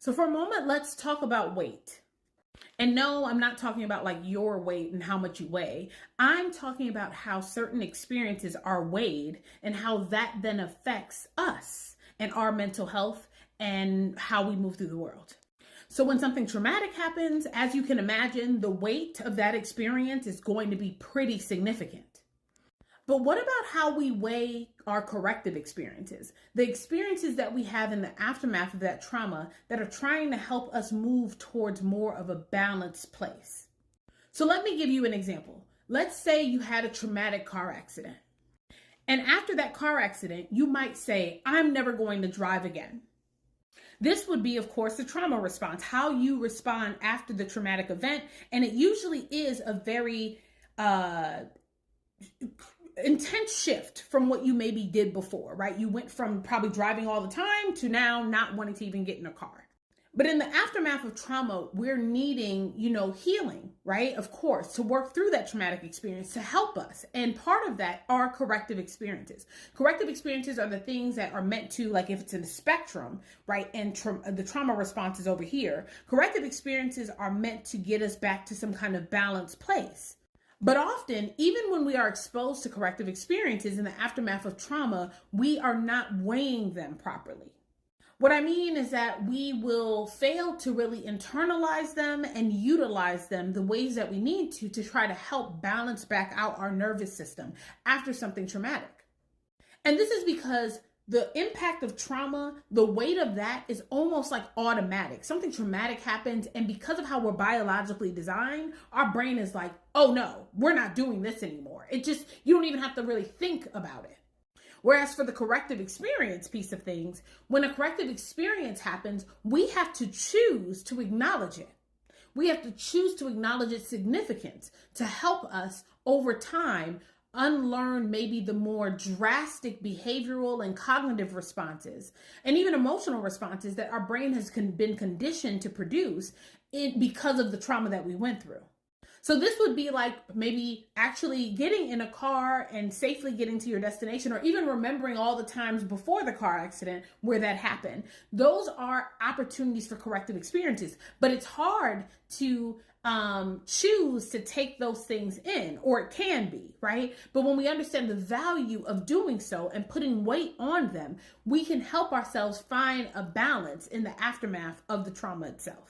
So for a moment, let's talk about weight. And no, I'm not talking about like your weight and how much you weigh. I'm talking about how certain experiences are weighed and how that then affects us and our mental health and how we move through the world. So when something traumatic happens, as you can imagine, the weight of that experience is going to be pretty significant. But what about how we weigh our corrective experiences? The experiences that we have in the aftermath of that trauma that are trying to help us move towards more of a balanced place. So let me give you an example. Let's say you had a traumatic car accident. And after that car accident, you might say, I'm never going to drive again. This would be, of course, the trauma response, how you respond after the traumatic event. And it usually is a very intense shift from what you maybe did before, right? You went from probably driving all the time to now not wanting to even get in a car. But in the aftermath of trauma, we're needing, healing, right? Of course, to work through that traumatic experience to help us. And part of that are corrective experiences. Corrective experiences are the things that are meant to, like if it's in a spectrum, right? And the trauma response is over here. Corrective experiences are meant to get us back to some kind of balanced place. But often, even when we are exposed to corrective experiences in the aftermath of trauma, we are not weighing them properly. What I mean is that we will fail to really internalize them and utilize them the ways that we need to try to help balance back out our nervous system after something traumatic. And this is because the impact of trauma, the weight of that is almost like automatic. Something traumatic happens, and because of how we're biologically designed, our brain is like, oh no, we're not doing this anymore. You don't even have to really think about it. Whereas for the corrective experience piece of things, when a corrective experience happens, we have to choose to acknowledge it. We have to choose to acknowledge its significance to help us over time unlearn maybe the more drastic behavioral and cognitive responses and even emotional responses that our brain has been conditioned to produce because of the trauma that we went through. So this would be like maybe actually getting in a car and safely getting to your destination, or even remembering all the times before the car accident where that happened. Those are opportunities for corrective experiences, but it's hard to choose to take those things in, or it can be, right? But when we understand the value of doing so and putting weight on them, we can help ourselves find a balance in the aftermath of the trauma itself.